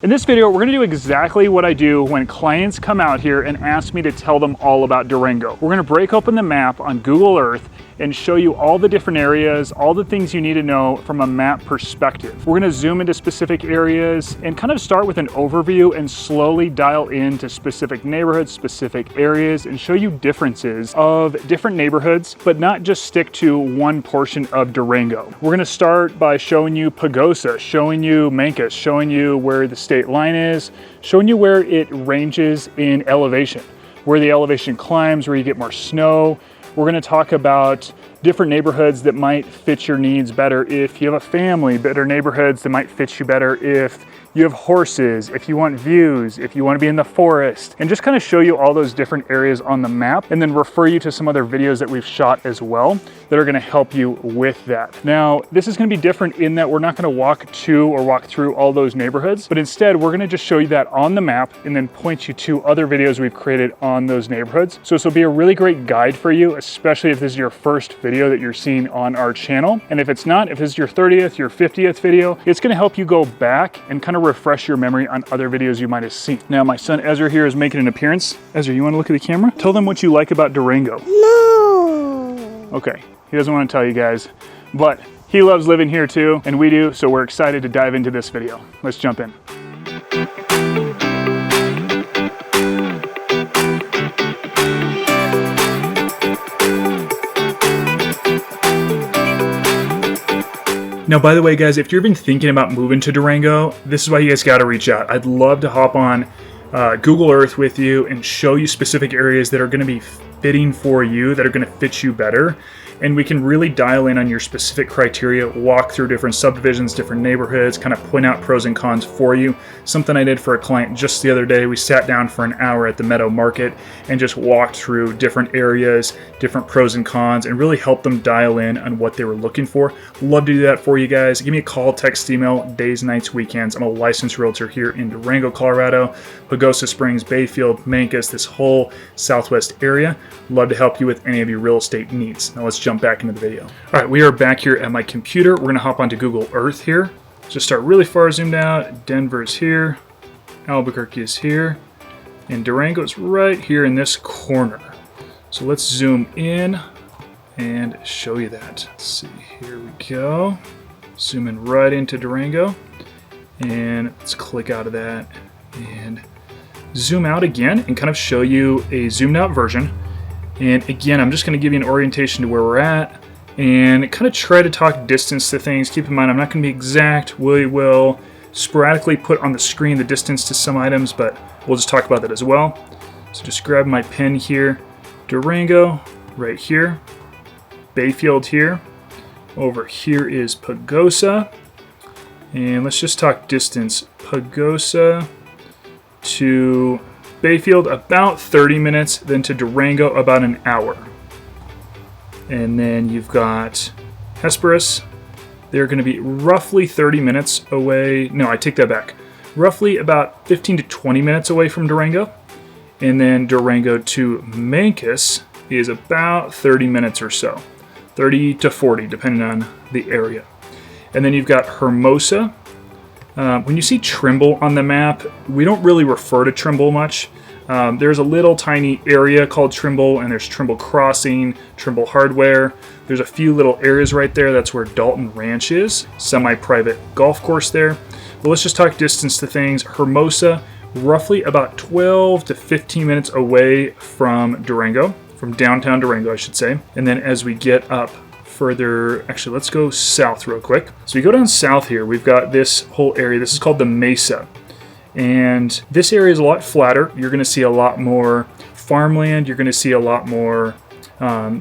In this video, we're gonna do exactly what I do when clients come out here and ask me to tell them all about Durango. We're gonna break open the map on Google Earth and show you all the different areas, all the things you need to know from a map perspective. We're gonna zoom into specific areas and kind of start with an overview and slowly dial into specific neighborhoods, specific areas, and show you differences of different neighborhoods, but not just stick to one portion of Durango. We're gonna start by showing you Pagosa, showing you Mancos, showing you where the state line is, showing you where it ranges in elevation, where the elevation climbs, where you get more snow. We're gonna talk about different neighborhoods that might fit your needs better if you have a family, better neighborhoods that might fit you better if you have horses, if you want views, if you want to be in the forest, and just kind of show you all those different areas on the map and then refer you to some other videos that we've shot as well that are going to help you with that. Now, this is going to be different in that we're not going to walk to or walk through all those neighborhoods, but instead we're going to just show you that on the map and then point you to other videos we've created on those neighborhoods. So this will be a really great guide for you, especially if this is your first video that you're seeing on our channel. And if it's not, if this is your 30th, your 50th video, it's going to help you go back and kind of refresh your memory on other videos you might have seen. Now, my son Ezra here is making an appearance. Ezra, you want to look at the camera? Tell them what you like about Durango. No. Okay, he doesn't want to tell you guys, but he loves living here too, and we do, so we're excited to dive into this video. Let's jump in. Now, by the way, guys, if you've been thinking about moving to Durango, this is why you guys got to reach out. I'd love to hop on Google Earth with you and show you specific areas that are going to be fitting for you, that are going to fit you better. And we can really dial in on your specific criteria, walk through different subdivisions, different neighborhoods, kind of point out pros and cons for you. Something I did for a client just the other day. We sat down for an hour at the Meadow Market and just walked through different areas, different pros and cons, and really helped them dial in on what they were looking for. Love to do that for you guys. Give me a call, text, email, days, nights, weekends. I'm a licensed realtor here in Durango, Colorado, Pagosa Springs, Bayfield, Mancos, this whole southwest area. Love to help you with any of your real estate needs. Now let's jump back into the video. All right, we are back here at my computer. We're gonna hop onto Google Earth here. Just start really far zoomed out. Denver's here, Albuquerque is here, and Durango is right here in this corner. So let's zoom in and show you that. Let's see, here we go. Zooming right into Durango, and let's click out of that and zoom out again and kind of show you a zoomed out version. And again, I'm just going to give you an orientation to where we're at and kind of try to talk distance to things. Keep in mind, I'm not going to be exact. We will sporadically put on the screen the distance to some items, but we'll just talk about that as well. So just grab my pen here. Durango right here. Bayfield here. Over here is Pagosa. And let's just talk distance. Pagosa to Bayfield about 30 minutes, then to Durango about an hour. And then you've got Hesperus. They're going to be roughly 30 minutes away. No, I take that back. Roughly about 15 to 20 minutes away from Durango. And then Durango to Mancos is about 30 minutes or so. 30 to 40, depending on the area. And then you've got Hermosa. When you see Trimble on the map, we don't really refer to Trimble much. There's a little tiny area called Trimble, and there's Trimble Crossing, Trimble Hardware. There's a few little areas right there. That's where Dalton Ranch is, semi-private golf course there. But let's just talk distance to things. Hermosa, roughly about 12 to 15 minutes away from Durango, from downtown Durango, I should say. And then as we get up further, actually, let's go south real quick. So we go down south here, we've got this whole area. This is called the Mesa. And this area is a lot flatter. You're going to see a lot more farmland. You're going to see a lot more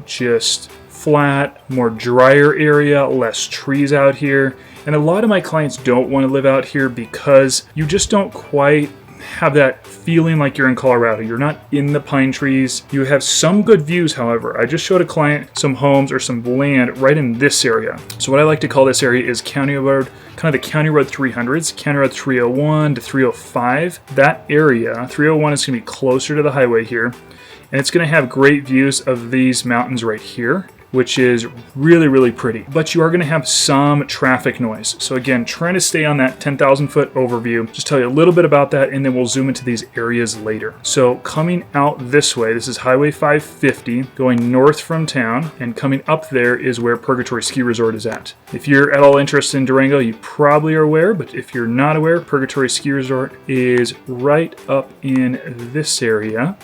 just flat, more drier area, less trees out here. And a lot of my clients don't want to live out here because you just don't quite have that feeling like you're in Colorado. You're not in the pine trees. You have some good views, however. I just showed a client some homes or some land right in this area. So what I like to call this area is County Road, kind of the County Road 300s, County Road 301 to 305. That area, 301 is going to be closer to the highway here. And it's going to have great views of these mountains right here. which is really, really pretty. But you are going to have some traffic noise. So again, trying to stay on that 10,000 foot overview, just tell you a little bit about that, and then we'll zoom into these areas later. So coming out this way, this is Highway 550, going north from town, and coming up there is where Purgatory Ski Resort is at. If you're at all interested in Durango, you probably are aware, but if you're not aware, Purgatory Ski Resort is right up in this area.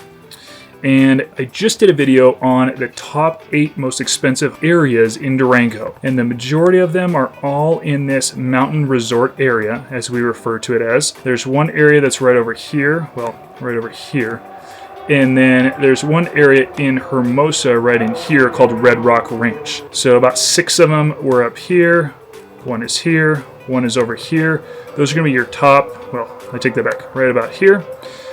And I just did a video on the top 8 most expensive areas in Durango. And the majority of them are all in this mountain resort area, as we refer to it as. There's one area that's right over here. Well, right over here. And then there's one area in Hermosa right in here called Red Rock Ranch. So about 6 of them were up here. One is here. One is over here. Those are going to be your top, well, I take that back, right about here.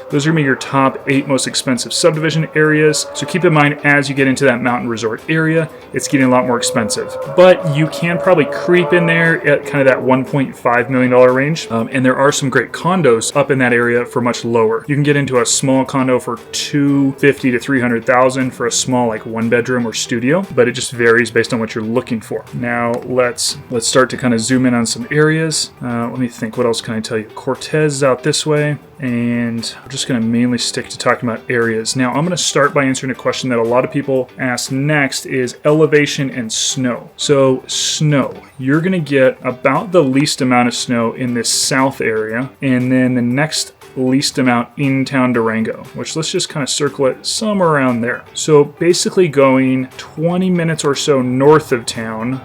Those are going to be your top 8 most expensive subdivision areas. So keep in mind, as you get into that mountain resort area, it's getting a lot more expensive. But you can probably creep in there at kind of that $1.5 million range. And there are some great condos up in that area for much lower. You can get into a small condo for $250,000 to $300,000 for a small, like 1-bedroom or studio. But it just varies based on what you're looking for. Now let's start to kind of zoom in on some areas. Let me think, what else can I tell you? Cortez is out this way. And I'm just going to mainly stick to talking about areas. Now, I'm going to start by answering a question that a lot of people ask next is elevation and snow. So snow, you're going to get about the least amount of snow in this south area, and then the next least amount in town Durango, which let's just kind of circle it somewhere around there. So basically going 20 minutes or so north of town,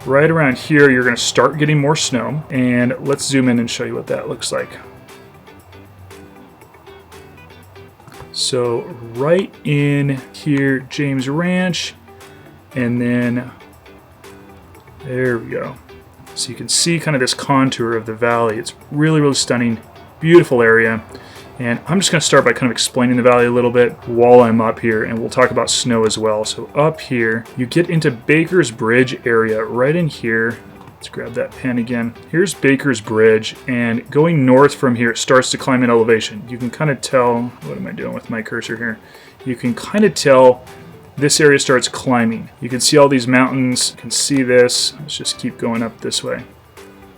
right around here, you're going to start getting more snow. And let's zoom in and show you what that looks like. So right in here, James Ranch, and then there we go. So you can see kind of this contour of the valley. It's really, really stunning, beautiful area. And I'm just going to start by kind of explaining the valley a little bit while I'm up here, and we'll talk about snow as well. So up here, you get into Baker's Bridge area right in here. Let's grab that pen again. Here's Baker's Bridge, and going north from here, it starts to climb in elevation. You can kind of tell, what am I doing with my cursor here? You can kind of tell this area starts climbing. You can see all these mountains, you can see this. Let's just keep going up this way.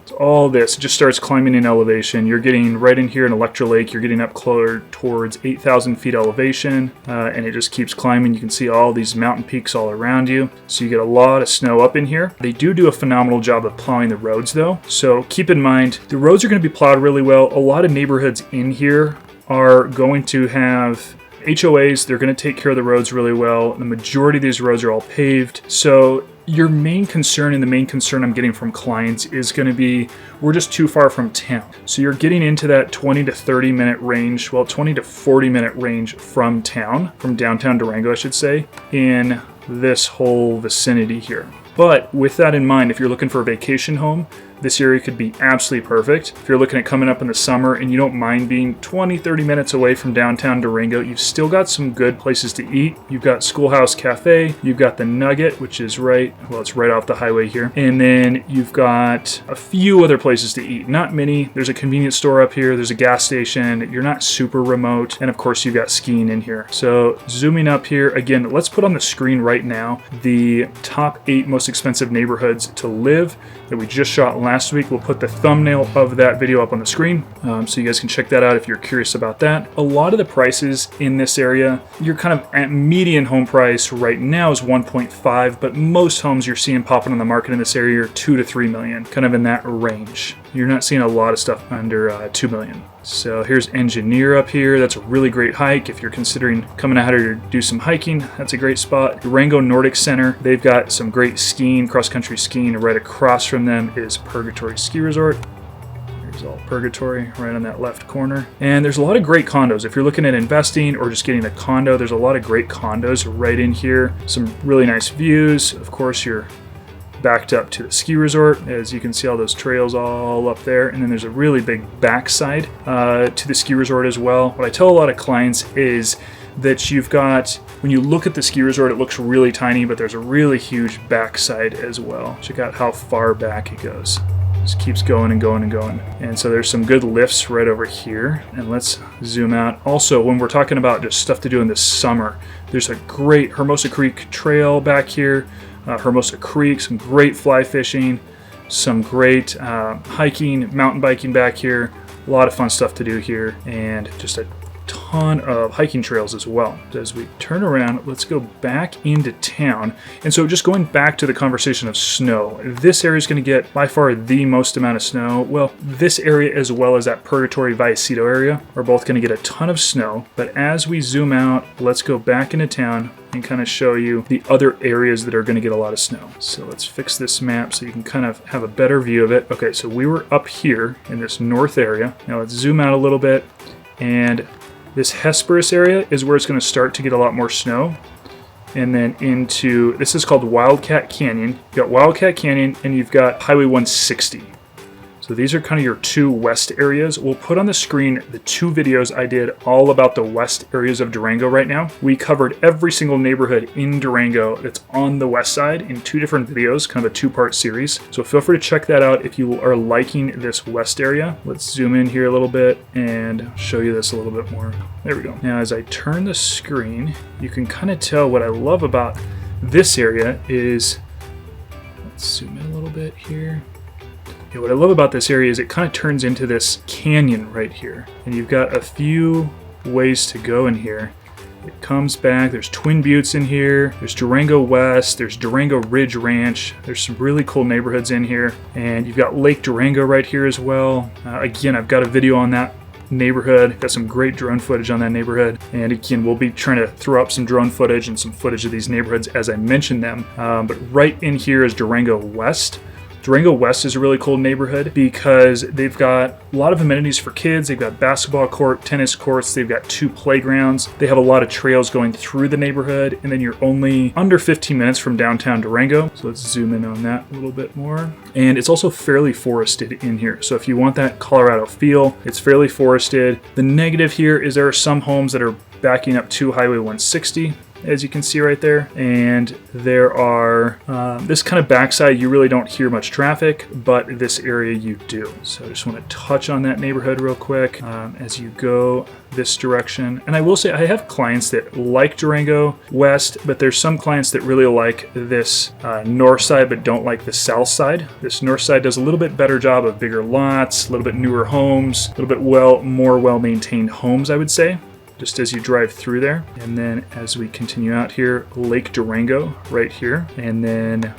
So all this just starts climbing in elevation. You're getting right in here in Electra Lake, you're getting up closer towards 8,000 feet elevation, and it just keeps climbing. You can see all these mountain peaks all around you. So you get a lot of snow up in here. They do a phenomenal job of plowing the roads though. So keep in mind, the roads are going to be plowed really well. A lot of neighborhoods in here are going to have HOAs. They're going to take care of the roads really well. The majority of these roads are all paved. So your main concern, and the main concern I'm getting from clients, is going to be we're just too far from town. So you're getting into that 20 to 30 minute range, well, 20 to 40 minute range from town, from downtown Durango, I should say, in this whole vicinity here. But with that in mind, if you're looking for a vacation home, this area could be absolutely perfect. If you're looking at coming up in the summer and you don't mind being 20-30 minutes away from downtown Durango, you've still got some good places to eat. You've got Schoolhouse Cafe, you've got the Nugget, which is it's right off the highway here. And then you've got a few other places to eat. Not many. There's a convenience store up here, there's a gas station, you're not super remote, and of course you've got skiing in here. So zooming up here, again, let's put on the screen right now the top 8 most expensive neighborhoods to live that we just shot last week. We'll put the thumbnail of that video up on the screen so you guys can check that out if you're curious about that. A lot of the prices in this area, you're kind of at median home price right now is 1.5, but most homes you're seeing popping on the market in this area are 2 to 3 million, kind of in that range. You're not seeing a lot of stuff under 2 million. So here's Engineer up here. That's a really great hike. If you're considering coming out here to do some hiking, that's a great spot. Durango Nordic Center, they've got some great skiing, cross-country skiing. Right across from them is Purgatory Ski Resort. There's all Purgatory right on that left corner. And there's a lot of great condos. If you're looking at investing or just getting a condo, there's a lot of great condos right in here. Some really nice views. Of course, you're backed up to the ski resort, as you can see all those trails all up there, and then there's a really big backside to the ski resort as well. What I tell a lot of clients is that you've got, when you look at the ski resort, it looks really tiny, but there's a really huge backside as well. Check out how far back it goes. Just keeps going and going and going. And so there's some good lifts right over here. And let's zoom out. Also, when we're talking about just stuff to do in the summer, there's a great Hermosa Creek trail back here. Hermosa Creek, some great fly fishing, some great hiking, mountain biking back here. A lot of fun stuff to do here, and just a ton of hiking trails as well. As we turn around, let's go back into town. And so just going back to the conversation of snow, this area is going to get by far the most amount of snow. Well, this area as well as that Purgatory Vallecito area are both going to get a ton of snow. But as we zoom out, let's go back into town and kind of show you the other areas that are going to get a lot of snow. So let's fix this map so you can kind of have a better view of it. Okay, so we were up here in this north area. Now let's zoom out a little bit, and this Hesperus area is where it's going to start to get a lot more snow. And then into, this is called Wildcat Canyon. You've got Wildcat Canyon and you've got Highway 160. So these are kind of your two west areas. We'll put on the screen the two videos I did all about the west areas of Durango right now. We covered every single neighborhood in Durango that's on the west side in two different videos, kind of a two-part series. So feel free to check that out if you are liking this west area. Let's zoom in here a little bit and show you this a little bit more. There we go. Now as I turn the screen, you can kind of tell what I love about this area is, let's zoom in a little bit here. Yeah, what I love about this area is it kind of turns into this canyon right here. And you've got a few ways to go in here. It comes back, there's Twin Buttes in here, there's Durango West, there's Durango Ridge Ranch, there's some really cool neighborhoods in here. And you've got Lake Durango right here as well. Again, I've got a video on that neighborhood, got some great drone footage on that neighborhood, and again we'll be trying to throw up some drone footage and some footage of these neighborhoods as I mentioned them. But right in here is Durango West. Durango West is a really cool neighborhood because they've got a lot of amenities for kids. They've got basketball court, tennis courts, they've got 2 playgrounds. They have a lot of trails going through the neighborhood, and then you're only under 15 minutes from downtown Durango. So let's zoom in on that a little bit more. And it's also fairly forested in here. So if you want that Colorado feel, it's fairly forested. The negative here is there are some homes that are backing up to Highway 160. As you can see right there, and there are this kind of backside you really don't hear much traffic, but this area you do. So I just want to touch on that neighborhood real quick as you go this direction. And I will say I have clients that like Durango West, but there's some clients that really like this north side but don't like the south side. This north side does a little bit better job of bigger lots, a little bit newer homes, a little bit more well-maintained homes, I would say, just as you drive through there. And then as we continue out here, Lake Durango right here, and then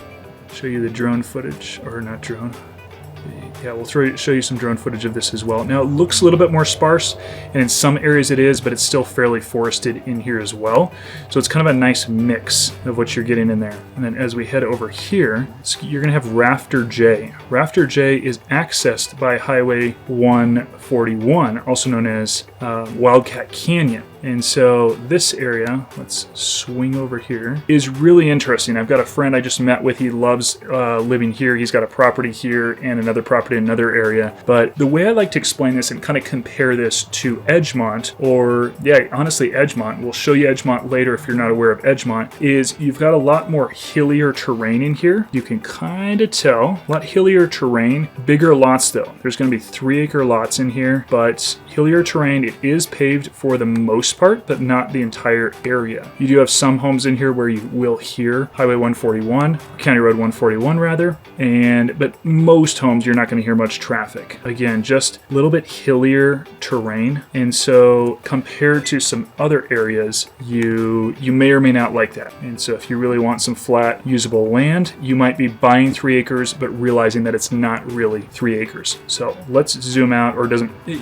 show you the drone footage, or not drone. Yeah, we'll show you some drone footage of this as well. Now it looks a little bit more sparse, and in some areas it is, but it's still fairly forested in here as well. So it's kind of a nice mix of what you're getting in there. And then as we head over here, you're gonna have Rafter J. Rafter J is accessed by Highway 141, also known as Wildcat Canyon. And so this area, let's swing over here, is really interesting. I've got a friend I just met with. He loves living here. He's got a property here and another property in another area. But the way I like to explain this and kind of compare this to Edgemont, or yeah, honestly Edgemont, we'll show you Edgemont later if you're not aware of Edgemont, is you've got a lot more hillier terrain in here. You can kind of tell, a lot hillier terrain, bigger lots though. There's going to be 3-acre lots in here, but hillier terrain. It is paved for the most part, but not the entire area. You do have some homes in here where you will hear Highway 141, County Road 141 rather, but most homes you're not going to hear much traffic. Again, just a little bit hillier terrain, and so compared to some other areas, you may or may not like that. And so if you really want some flat, usable land, you might be buying 3 acres, but realizing that it's not really 3 acres. So let's zoom out, or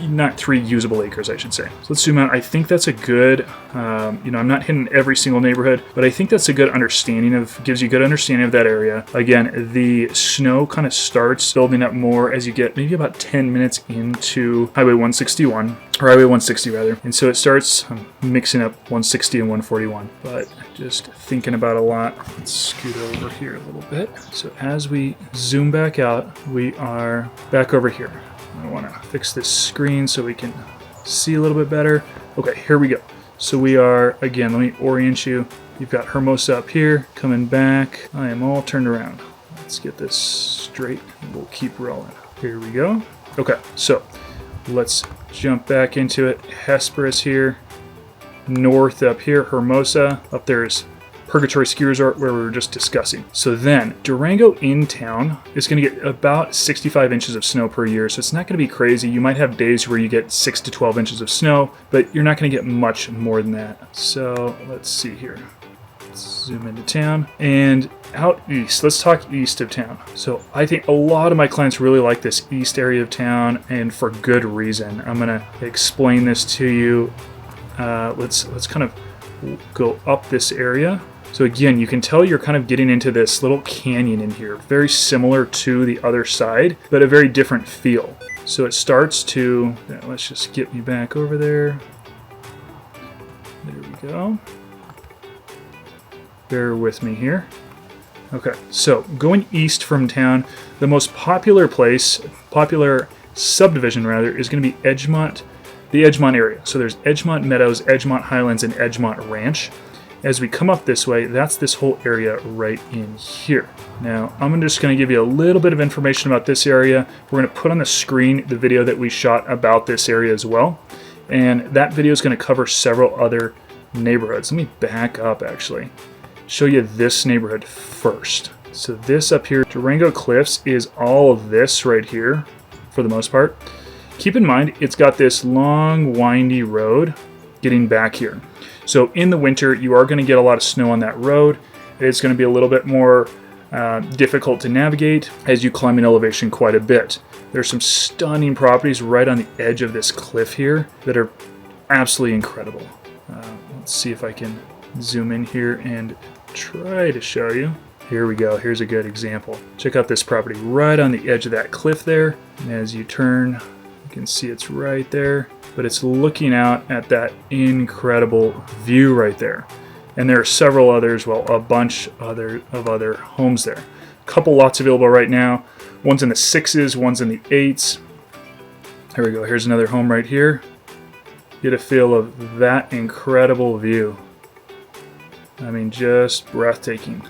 not 3 usable acres, I should say. So let's zoom out. I think that's a good, I'm not hitting every single neighborhood, but I think that's a good gives you a good understanding of that area. Again, the snow kind of starts building up more as you get maybe about 10 minutes into Highway 161, or Highway 160 rather. And so it starts mixing up 160 and 141, but just thinking about a lot. Let's scoot over here a little bit. So as we zoom back out, we are back over here. I want to fix this screen so we can see a little bit better. Okay, here we go. So we are, again, let me orient you. You've got Hermosa up here, coming back. I am all turned around. Let's get this straight and we'll keep rolling. Here we go. Okay, so let's jump back into it. Hesperus here, north up here, Hermosa. Up there is Purgatory ski resort where we were just discussing. So then Durango in town is going to get about 65 inches of snow per year. So it's not going to be crazy. You might have days where you get 6 to 12 inches of snow, but you're not going to get much more than that. So let's see here. Let's zoom into town and out east. Let's talk east of town. So I think a lot of my clients really like this east area of town, and for good reason. I'm going to explain this to you. Let's kind of go up this area. So again, you can tell you're kind of getting into this little canyon in here, very similar to the other side, but a very different feel. So it starts to, let's just get you back over there. There we go. Bear with me here. Okay, so going east from town, the most popular subdivision rather, is going to be Edgemont, the Edgemont area. So there's Edgemont Meadows, Edgemont Highlands, and Edgemont Ranch. As we come up this way, that's this whole area right in here. Now, I'm just going to give you a little bit of information about this area. We're going to put on the screen the video that we shot about this area as well. And that video is going to cover several other neighborhoods. Let me back up, actually. Show you this neighborhood first. So this up here, Durango Cliffs, is all of this right here, for the most part. Keep in mind, it's got this long, windy road getting back here. So in the winter, you are going to get a lot of snow on that road. It's going to be a little bit more difficult to navigate as you climb in elevation quite a bit. There's some stunning properties right on the edge of this cliff here that are absolutely incredible. Let's see if I can zoom in here and try to show you. Here we go. Here's a good example. Check out this property right on the edge of that cliff there. And as you turn, you can see it's right there. But it's looking out at that incredible view right there. And there are several others, well, a bunch of other homes there. A couple lots available right now. One's in the 6s, one's in the 8s. Here we go. Here's another home right here. Get a feel of that incredible view. I mean, just breathtaking.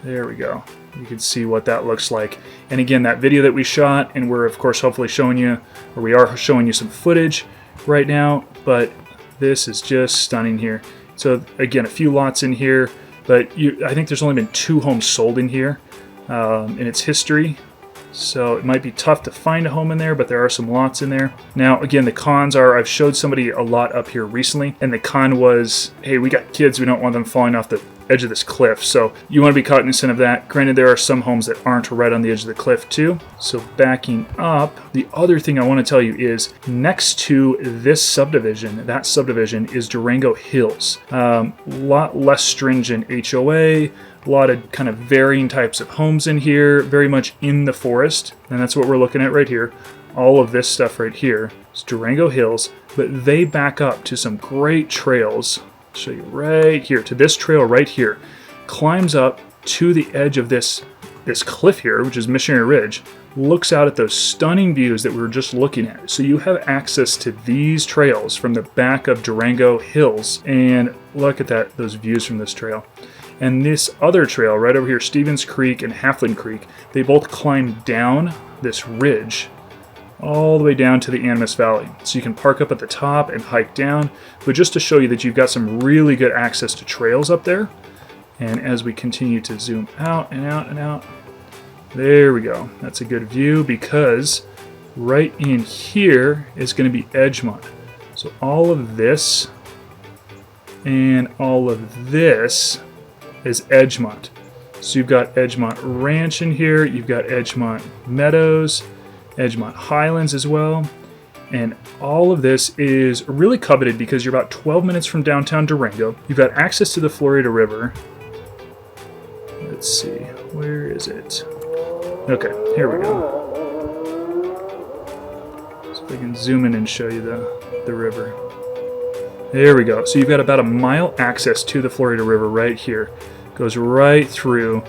There we go. You can see what that looks like. And again, that video that we shot, and we're of course hopefully showing you, or we are showing you some footage right now, but this is just stunning here. So again, a few lots in here, but I think there's only been 2 homes sold in here in its history. So it might be tough to find a home in there, but there are some lots in there. Now, again, the cons are, I've showed somebody a lot up here recently, and the con was, hey, we got kids, we don't want them falling off the edge of this cliff. So you want to be cognizant of that. Granted, there are some homes that aren't right on the edge of the cliff too. So backing up, the other thing I want to tell you is next to this subdivision, that subdivision is Durango Hills. A lot less stringent HOA, a lot of kind of varying types of homes in here, very much in the forest. And that's what we're looking at right here. All of this stuff right here is Durango Hills, but they back up to some great trails. I'll show you right here, to this trail right here. Climbs up to the edge of this cliff here, which is Missionary Ridge, looks out at those stunning views that we were just looking at. So you have access to these trails from the back of Durango Hills, and look at that, those views from this trail. And this other trail right over here, Stevens Creek and Halfland Creek, they both climb down this ridge all the way down to the Animas Valley. So you can park up at the top and hike down, but just to show you that you've got some really good access to trails up there. And as we continue to zoom out and out and out, there we go. That's a good view because right in here is going to be Edgemont. So all of this and all of this is Edgemont. So you've got Edgemont Ranch in here, you've got Edgemont Meadows, Edgemont Highlands as well. And all of this is really coveted because you're about 12 minutes from downtown Durango. You've got access to the Florida River. Let's see, where is it? Okay, here we go. So if I can zoom in and show you the river. There we go. So you've got about a mile access to the Florida River right here. Goes right through,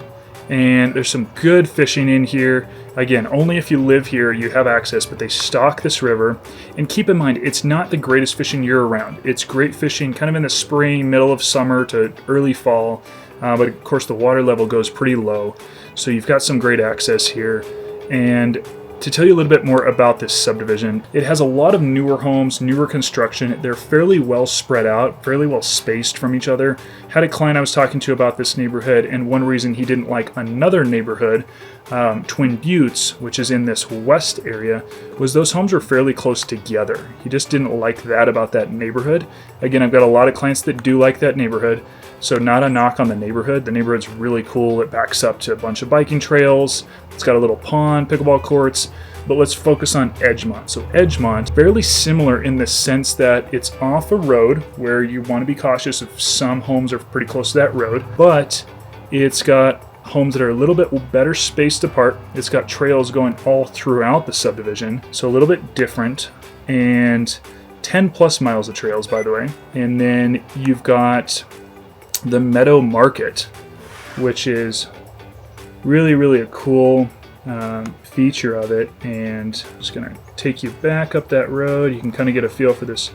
and there's some good fishing in here. Again, only if you live here you have access, but they stock this river. And keep in mind, it's not the greatest fishing year-round. It's great fishing kind of in the spring, middle of summer to early fall, but of course the water level goes pretty low. So you've got some great access here. And to tell you a little bit more about this subdivision, it has a lot of newer homes, newer construction. They're fairly well spread out, fairly well spaced from each other. Had a client I was talking to about this neighborhood, and one reason he didn't like another neighborhood, Twin Buttes, which is in this west area, was those homes were fairly close together. He just didn't like that about that neighborhood. Again, I've got a lot of clients that do like that neighborhood, so not a knock on the neighborhood. The neighborhood's really cool. It backs up to a bunch of biking trails. It's got a little pond, pickleball courts, but let's focus on Edgemont. So Edgemont, fairly similar in the sense that it's off a road where you want to be cautious if some homes are pretty close to that road, but it's got homes that are a little bit better spaced apart. It's got trails going all throughout the subdivision, so a little bit different, and 10 plus miles of trails, by the way. And then you've got the Meadow Market, which is really a cool feature of it. And I'm just gonna take you back up that road. You can kind of get a feel for this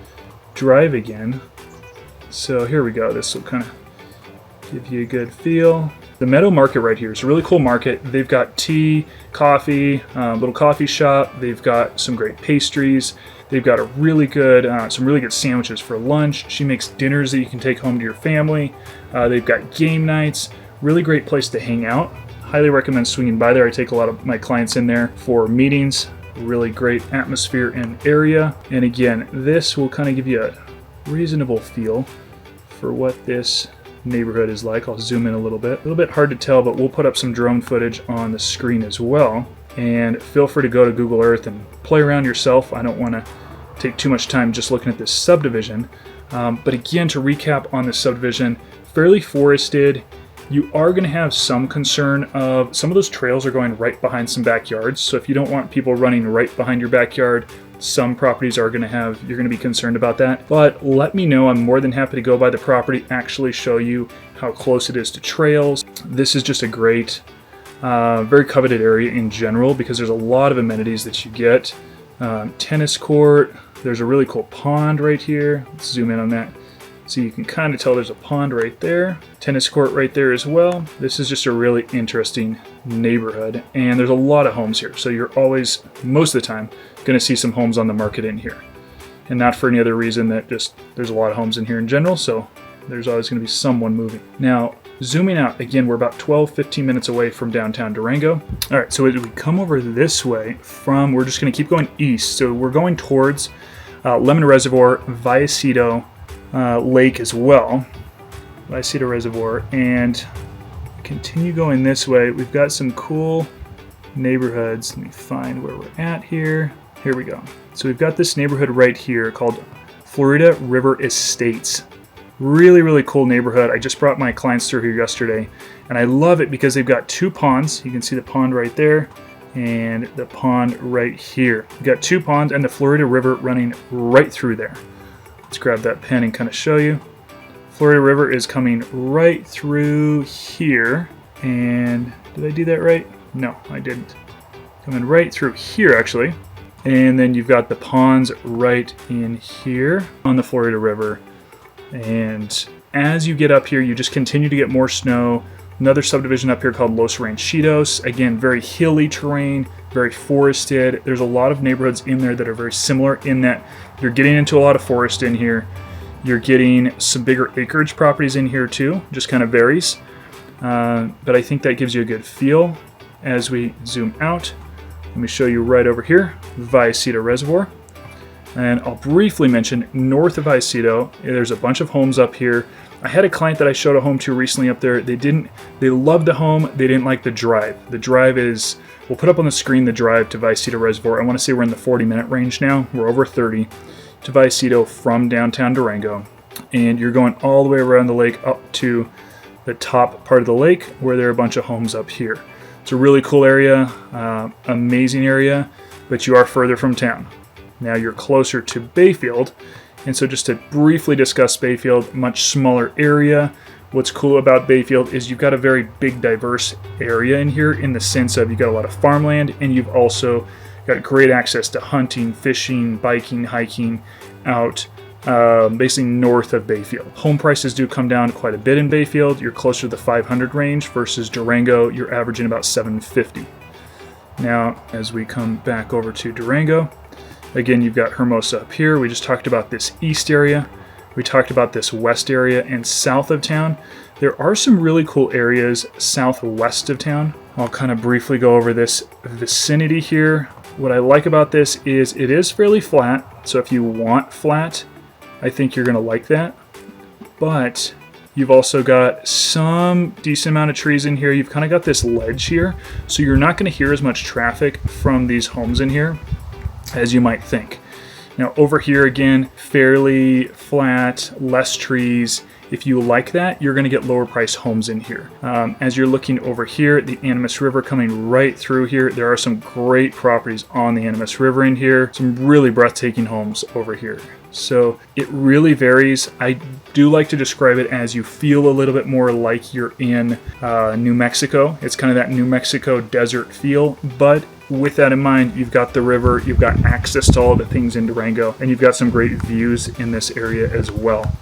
drive again. So here we go. This will kind of give you a good feel. The Meadow Market right here is a really cool market. They've got tea, coffee, little coffee shop. They've got some great pastries. They've got a really good, some really good sandwiches for lunch. She makes dinners that you can take home to your family. They've got game nights. Really great place to hang out. Highly recommend swinging by there. I take a lot of my clients in there for meetings. Really great atmosphere and area. And again, this will kind of give you a reasonable feel for what this neighborhood is like. I'll zoom in a little bit hard to tell, but we'll put up some drone footage on the screen as well. And feel free to go to Google Earth and play around yourself. I don't want to take too much time just looking at this subdivision. But again, to recap on this subdivision, fairly forested. You are going to have some concern of some of those trails are going right behind some backyards. So if you don't want people running right behind your backyard, some properties are going to have, you're going to be concerned about that. But let me know. I'm more than happy to go by the property, actually show you how close it is to trails. This is just a great, very coveted area in general because there's a lot of amenities that you get. Tennis court. There's a really cool pond right here. Let's zoom in on that. So you can kind of tell there's a pond right there. Tennis court right there as well. This is just a really interesting neighborhood. And there's a lot of homes here. So you're always, most of the time, going to see some homes on the market in here. And not for any other reason that just there's a lot of homes in here in general. So there's always going to be someone moving. Now, zooming out, again, we're about 12-15 minutes away from downtown Durango. All right, so as we come over this way we're just going to keep going east. So we're going towards Lemon Reservoir, Vallecito, Lake as well, Vallecito Reservoir, and continue going this way. We've got some cool neighborhoods. Let me find where we're at here. Here we go. So we've got this neighborhood right here called Florida River Estates. Really cool neighborhood. I just brought my clients through here yesterday, and I love it because they've got two ponds. You can see the pond right there and the pond right here. We've got two ponds and the Florida River running right through there. Let's grab that pen and kind of show you. Florida River is coming right through here. And did I do that right? No, I didn't. Coming right through here, actually. And then you've got the ponds right in here on the Florida River. And as you get up here, you just continue to get more snow. Another subdivision up here called Los Ranchitos. Again, very hilly terrain, very forested. There's a lot of neighborhoods in there that are very similar in that you're getting into a lot of forest in here. You're getting some bigger acreage properties in here too. Just kind of varies. But I think that gives you a good feel. As we zoom out, let me show you right over here, Vallecito Reservoir. And I'll briefly mention north of Vallecito, there's a bunch of homes up here. I had a client that I showed a home to recently up there. They loved the home. They didn't like the drive. The drive is, we'll put up on the screen the drive to Vallecito Reservoir. I want to say we're in the 40-minute range now. We're over 30 to Vallecito from downtown Durango. And you're going all the way around the lake up to the top part of the lake where there are a bunch of homes up here. It's a really cool area, amazing area, but you are further from town. Now you're closer to Bayfield. And so just to briefly discuss Bayfield, much smaller area. What's cool about Bayfield is you've got a very big, diverse area in here in the sense of you've got a lot of farmland and you've also got great access to hunting, fishing, biking, hiking out basically north of Bayfield. Home prices do come down quite a bit in Bayfield. You're closer to the 500 range versus Durango. You're averaging about 750. Now, as we come back over to Durango, again, you've got Hermosa up here. We just talked about this east area. We talked about this west area and south of town. There are some really cool areas southwest of town. I'll kind of briefly go over this vicinity here. What I like about this is it is fairly flat. So if you want flat, I think you're gonna like that. But you've also got some decent amount of trees in here. You've kind of got this ledge here. So you're not gonna hear as much traffic from these homes in here as you might think. Now over here again, fairly flat, less trees. If you like that, you're gonna get lower price homes in here. As you're looking over here, the Animas River coming right through here, there are some great properties on the Animas River in here, some really breathtaking homes over here. So it really varies. I do like to describe it as you feel a little bit more like you're in New Mexico. It's kind of that New Mexico desert feel, but with that in mind, you've got the river, you've got access to all the things in Durango, and you've got some great views in this area as well.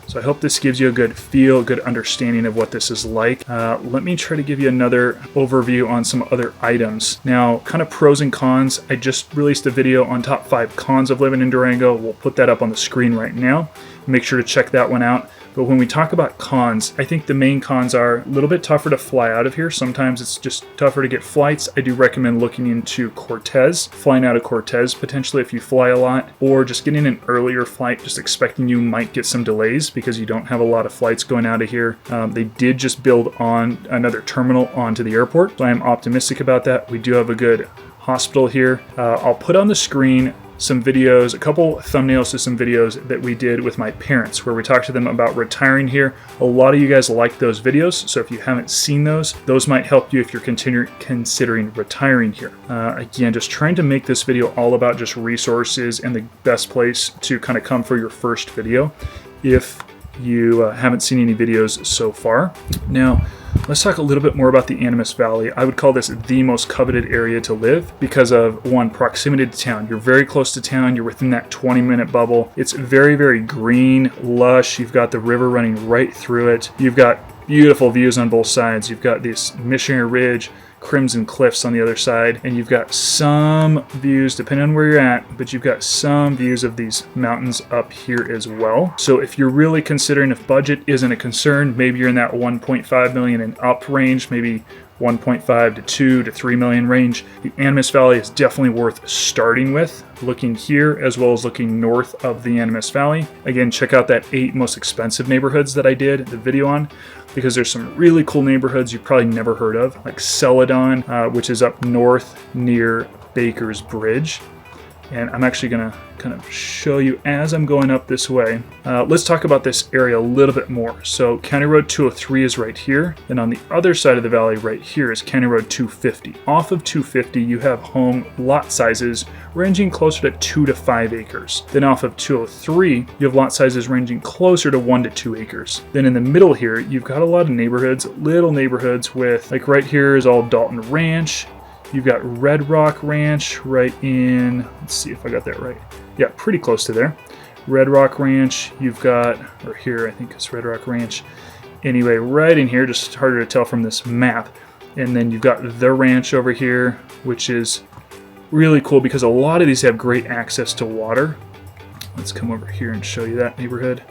So I hope this gives you a good feel, good understanding of what this is like. Let me try to give you another overview on some other items. Now, kind of pros and cons. I just released a video on top 5 cons of living in Durango. We'll put that up on the screen right now. Make sure to check that one out. But when we talk about cons, I think the main cons are a little bit tougher to fly out of here. Sometimes it's just tougher to get flights. I do recommend looking into Cortez, flying out of Cortez potentially if you fly a lot, or just getting an earlier flight, just expecting you might get some delays because you don't have a lot of flights going out of here. They did just build on another terminal onto the airport, so I am optimistic about that. We do have a good hospital here. I'll put on the screen some videos, a couple thumbnails to some videos that we did with my parents where we talked to them about retiring here. A lot of you guys like those videos, so if you haven't seen those might help you if you're considering retiring here. Again, just trying to make this video all about just resources and the best place to kind of come for your first video if you haven't seen any videos so far. Now, let's talk a little bit more about the Animas Valley. I would call this the most coveted area to live because of, one, proximity to town. You're very close to town. You're within that 20-minute bubble. It's very, very green, lush. You've got the river running right through it. You've got beautiful views on both sides. You've got this Missionary Ridge, Crimson Cliffs on the other side, and you've got some views, depending on where you're at, but you've got some views of these mountains up here as well. So if you're really considering, if budget isn't a concern, maybe you're in that 1.5 million and up range, maybe 1.5 to 2 to 3 million range, the Animas Valley is definitely worth starting with, looking here as well as looking north of the Animas Valley. Again, check out that 8 most expensive neighborhoods that I did the video on, because there's some really cool neighborhoods you've probably never heard of, like Celadon, which is up north near Baker's Bridge. And I'm actually gonna kind of show you as I'm going up this way. Let's talk about this area a little bit more. So County Road 203 is right here. And on the other side of the valley right here is County Road 250. Off of 250, you have home lot sizes ranging closer to 2 to 5 acres. Then off of 203, you have lot sizes ranging closer to 1 to 2 acres. Then in the middle here, you've got a lot of neighborhoods, little neighborhoods with, like right here is all Dalton Ranch. You've got Red Rock Ranch right in, let's see if I got that right. Yeah, pretty close to there. Red Rock Ranch, you've got, or here I think it's Red Rock Ranch. Anyway, right in here, just harder to tell from this map. And then you've got the ranch over here, which is really cool because a lot of these have great access to water. Let's come over here and show you that neighborhood.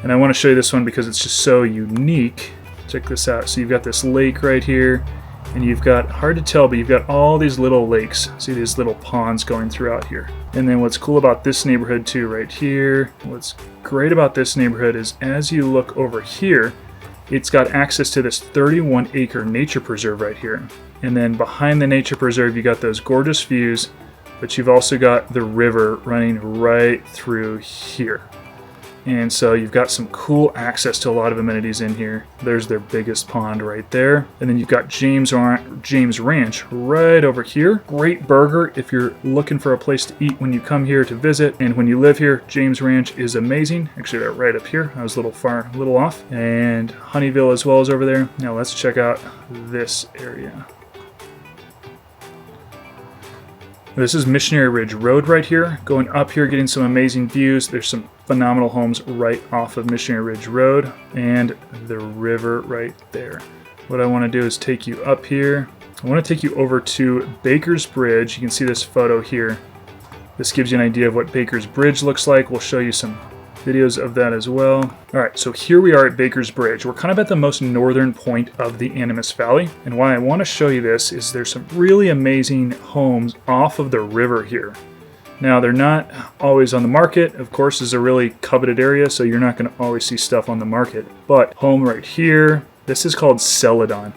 And I want to show you this one because it's just so unique. Check this out. So you've got this lake right here. And you've got, hard to tell, but you've got all these little lakes. See these little ponds going throughout here. And then what's cool about this neighborhood too, right here, what's great about this neighborhood is as you look over here, it's got access to this 31-acre nature preserve right here. And then behind the nature preserve, you got those gorgeous views, but you've also got the river running right through here. And so you've got some cool access to a lot of amenities in here. There's their biggest pond right there. And then you've got James Ranch right over here. Great burger if you're looking for a place to eat when you come here to visit. And when you live here, James Ranch is amazing. Actually, they're right up here. I was a little off. And Honeyville as well is over there. Now let's check out this area. This is Missionary Ridge Road right here. Going up here, getting some amazing views. There's some phenomenal homes right off of Missionary Ridge Road and the river right there. What I want to do is take you up here I want to take you over to Baker's Bridge. You can see this photo here. This gives you an idea of what Baker's Bridge looks like. We'll show you some videos of that as well. All right, so here we are at Baker's Bridge. We're kind of at the most northern point of the Animas Valley. And why I want to show you this is there's some really amazing homes off of the river here. Now, they're not always on the market. Of course, this is a really coveted area, so you're not going to always see stuff on the market. But home right here, this is called Celadon.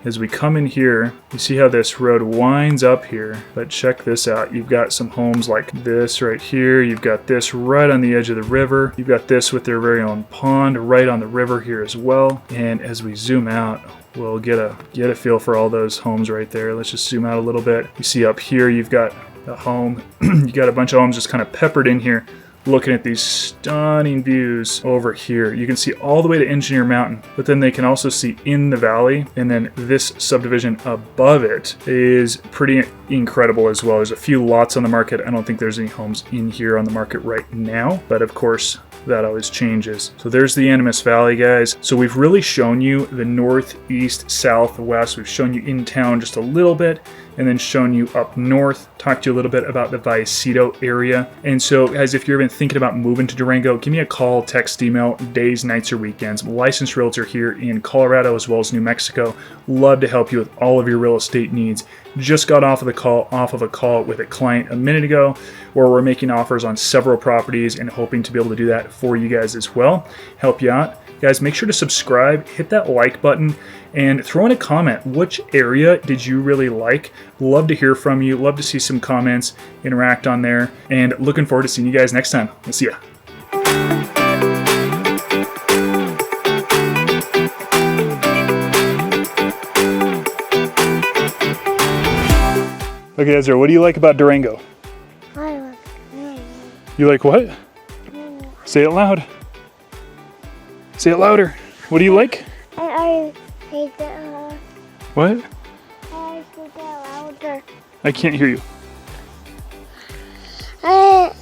As we come in here, you see how this road winds up here, but check this out. You've got some homes like this right here. You've got this right on the edge of the river. You've got this with their very own pond right on the river here as well. And as we zoom out, we'll get a feel for all those homes right there. Let's just zoom out a little bit. You see up here, you've got a home. You got a bunch of homes just kind of peppered in here, looking at these stunning views over here. You can see all the way to Engineer Mountain, but then they can also see in the valley, and then this subdivision above it is pretty incredible as well. There's a few lots on the market. I don't think there's any homes in here on the market right now, but of course that always changes. So there's the Animas Valley, guys. So we've really shown you the northeast, southwest. We've shown you in town just a little bit, and then shown you up north, talked to you a little bit about the Vallecito area. And so guys, if you're even thinking about moving to Durango, give me a call, text, email, days, nights, or weekends. I'm a licensed realtor here in Colorado as well as New Mexico. Love to help you with all of your real estate needs. Just got off of a call with a client a minute ago where we're making offers on several properties and hoping to be able to do that for you guys as well, help you out. Guys, make sure to subscribe, hit that like button, and throw in a comment. Which area did you really like? Love to hear from you. Love to see some comments, interact on there, and looking forward to seeing you guys next time. We'll see ya. Okay, Ezra, what do you like about Durango? I like Durango. You like what? Say it loud. Say it louder. What do you like? I hate that. What? I hate that louder. I can't hear you. I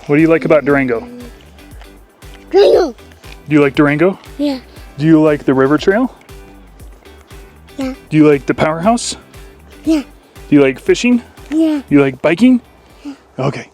What do you like about Durango? Durango. Do you like Durango? Yeah. Do you like the river trail? Yeah. Do you like the powerhouse? Yeah. Do you like fishing? Yeah. Do you like biking? Okay.